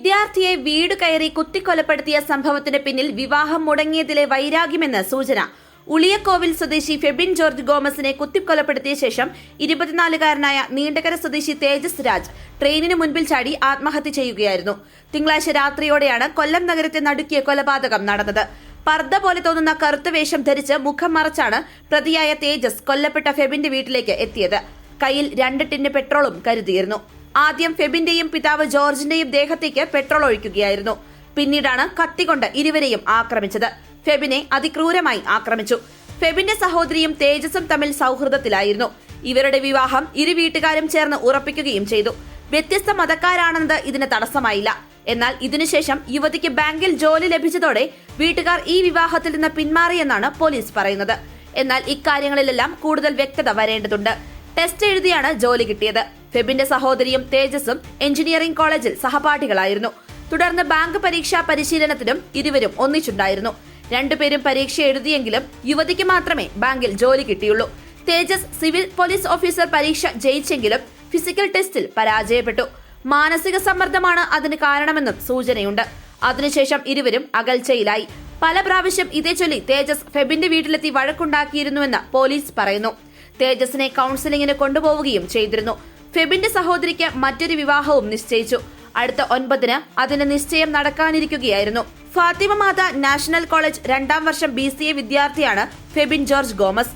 വിദ്യാർത്ഥിയെ വീട് കയറി കുത്തിക്കൊലപ്പെടുത്തിയ സംഭവത്തിന് പിന്നിൽ വിവാഹം മുടങ്ങിയതിലെ വൈരാഗ്യമെന്ന് സൂചന. ഉളിയക്കോവിൽ സ്വദേശി ഫെബിൻ ജോർജ് ഗോമസിനെ കുത്തിക്കൊലപ്പെടുത്തിയ ശേഷം 24-കാരനായ നീണ്ടകര സ്വദേശി തേജസ് രാജ് ട്രെയിനിന് മുൻപിൽ ചാടി ആത്മഹത്യ ചെയ്യുകയായിരുന്നു. തിങ്കളാഴ്ച രാത്രിയോടെയാണ് കൊല്ലം നഗരത്തെ നടുക്കിയ കൊലപാതകം നടന്നത്. പർദ്ദ പോലെ തോന്നുന്ന കറുത്ത വേഷം ധരിച്ച് മുഖം മറച്ചാണ് പ്രതിയായ തേജസ് കൊല്ലപ്പെട്ട ഫെബിന്റെ വീട്ടിലേക്ക് എത്തിയത്. കയ്യിൽ 2 ടിന്ന് പെട്രോളും കരുതിയിരുന്നു. ആദ്യം ഫെബിന്റെയും പിതാവ് ജോർജിന്റെയും ദേഹത്തേക്ക് പെട്രോൾ ഒഴിക്കുകയായിരുന്നു. പിന്നീടാണ് കത്തികൊണ്ട് ഇരുവരെയും ആക്രമിച്ചത്. ഫെബിനെ അതിക്രൂരമായി ആക്രമിച്ചു. ഫെബിന്റെ സഹോദരിയും തേജസും തമ്മിൽ സൗഹൃദത്തിലായിരുന്നു. ഇവരുടെ വിവാഹം ഇരു വീട്ടുകാരും ചേർന്ന് ഉറപ്പിക്കുകയും ചെയ്തു. വ്യത്യസ്ത മതക്കാരാണെന്നത് ഇതിന് തടസ്സമായില്ല. എന്നാൽ ഇതിനുശേഷം യുവതിക്ക് ബാങ്കിൽ ജോലി ലഭിച്ചതോടെ വീട്ടുകാർ ഈ വിവാഹത്തിൽ നിന്ന് പിന്മാറിയെന്നാണ് പോലീസ് പറയുന്നത്. എന്നാൽ ഇക്കാര്യങ്ങളിലെല്ലാം കൂടുതൽ വ്യക്തത വരേണ്ടതുണ്ട്. ടെസ്റ്റ് എഴുതിയാണ് ജോലി കിട്ടിയത്. ഫെബിന്റെ സഹോദരിയും തേജസും എഞ്ചിനീയറിംഗ് കോളേജിൽ സഹപാഠികളായിരുന്നു. തുടർന്ന് ബാങ്ക് പരീക്ഷാ പരിശീലനത്തിനും ഇരുവരും ഒന്നിച്ചുണ്ടായിരുന്നു. രണ്ടുപേരും പരീക്ഷ എഴുതിയെങ്കിലും യുവതിക്ക് മാത്രമേ ബാങ്കിൽ ജോലി കിട്ടിയുള്ളൂ. തേജസ് സിവിൽ പോലീസ് ഓഫീസർ പരീക്ഷ ജയിച്ചെങ്കിലും ഫിസിക്കൽ ടെസ്റ്റിൽ പരാജയപ്പെട്ടു. മാനസിക സമ്മർദ്ദമാണ് അതിന് കാരണമെന്നും സൂചനയുണ്ട്. അതിനുശേഷം ഇരുവരും അകൽച്ചയിലായി. പല പ്രാവശ്യം ഇതേ ചൊല്ലി തേജസ് ഫെബിന്റെ വീട്ടിലെത്തി വഴക്കുണ്ടാക്കിയിരുന്നുവെന്ന് പോലീസ് പറയുന്നു. തേജസിനെ കൌൺസിലിംഗിന് കൊണ്ടുപോവുകയും ചെയ്തിരുന്നു. ഫെബിന്റെ സഹോദരിക്ക് മറ്റൊരു വിവാഹവും നിശ്ചയിച്ചു. അടുത്ത 9-ന് അതിന് നിശ്ചയം നടക്കാനിരിക്കുകയായിരുന്നു. ഫാത്തിമ മാത നാഷണൽ കോളേജ് 2ാം വർഷം BCA വിദ്യാർത്ഥിയാണ് Febin George Gomez.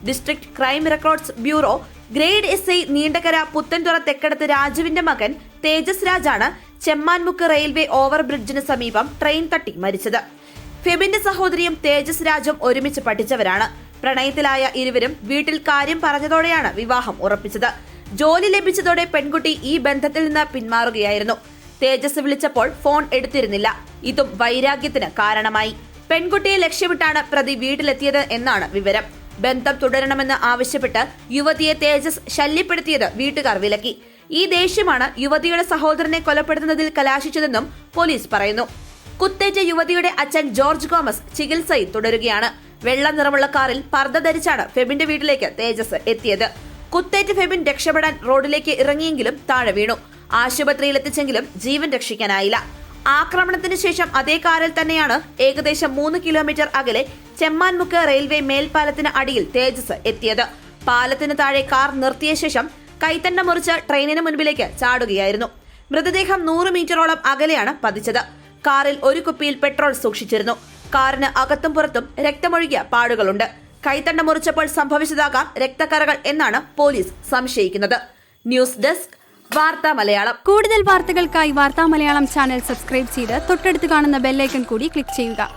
District crime records bureau grade SI Neendakara Puthenthura Thekkadath രാജുവിന്റെ മകൻ തേജസ് രാജാണ് ചെമ്മാൻമുക്ക് റെയിൽവേ ഓവർ ബ്രിഡ്ജിന് സമീപം ട്രെയിൻ തട്ടി മരിച്ചത്. ഫെബിന്റെ സഹോദരിയും തേജസ് രാജും ഒരുമിച്ച് പഠിച്ചവരാണ്. പ്രണയത്തിലായ ഇരുവരും വീട്ടിൽ കാര്യം പറഞ്ഞതോടെയാണ് വിവാഹം ഉറപ്പിച്ചത്. ജോലി ലഭിച്ചതോടെ പെൺകുട്ടി ഈ ബന്ധത്തിൽ നിന്ന് പിന്മാറുകയായിരുന്നു. തേജസ് വിളിച്ചപ്പോൾ ഫോൺ എടുത്തിരുന്നില്ല. ഇതും വൈരാഗ്യത്തിന് കാരണമായി. പെൺകുട്ടിയെ ലക്ഷ്യമിട്ടാണ് പ്രതി വീട്ടിലെത്തിയത് എന്നാണ് വിവരം. ബന്ധം തുടരണമെന്ന് ആവശ്യപ്പെട്ട് യുവതിയെ തേജസ് ശല്യപ്പെടുത്തിയത് വീട്ടുകാർ വിലക്കി. ഈ ദേഷ്യമാണ് യുവതിയുടെ സഹോദരനെ കൊലപ്പെടുത്തുന്നതിൽ കലാശിച്ചതെന്നും പോലീസ് പറയുന്നു. കുത്തേറ്റ യുവതിയുടെ അച്ഛൻ ജോർജ് ഗോമസ് ചികിത്സയിൽ തുടരുകയാണ്. വെള്ള നിറമുള്ള കാറിൽ പർദ്ദ ധരിച്ചാണ് ഫെബിന്റെ വീട്ടിലേക്ക് തേജസ് എത്തിയത്. കുത്തേറ്റ് ഫെബിൻ രക്ഷപ്പെടാൻ റോഡിലേക്ക് ഇറങ്ങിയെങ്കിലും താഴെ വീണു. ആശുപത്രിയിൽ എത്തിച്ചെങ്കിലും ജീവൻ രക്ഷിക്കാനായില്ല. ആക്രമണത്തിന് ശേഷം അതേ കാറിൽ തന്നെയാണ് ഏകദേശം 3 കിലോമീറ്റർ അകലെ ചെമ്മാൻമുക്ക് റെയിൽവേ മേൽപ്പാലത്തിന് അടിയിൽ തേജസ് എത്തിയത്. പാലത്തിന് താഴെ കാർ നിർത്തിയ ശേഷം കൈത്തണ്ട മുറിച്ച് ട്രെയിനിന് മുൻപിലേക്ക് ചാടുകയായിരുന്നു. മൃതദേഹം 100 മീറ്ററോളം അകലെയാണ് പതിച്ചത്. കാറിൽ ഒരു കുപ്പിയിൽ പെട്രോൾ സൂക്ഷിച്ചിരുന്നു. കാറിന് അകത്തും പുറത്തും രക്തമൊഴുകിയ പാടുകളുണ്ട്. കൈത്തണ്ട മുറിച്ചപ്പോൾ സംഭവിച്ചതാകാം രക്തക്കറകൾ എന്നാണ് പോലീസ് സംശയിക്കുന്നത്. ന്യൂസ് ഡെസ്ക് വാർത്താ മലയാളം. കൂടുതൽ വാർത്തകൾക്കായി വാർത്താ മലയാളം ചാനൽ സബ്സ്ക്രൈബ് ചെയ്ത് തൊട്ടടുത്ത് കാണുന്ന ബെല്ലൈക്കൺ കൂടി ക്ലിക്ക് ചെയ്യുക.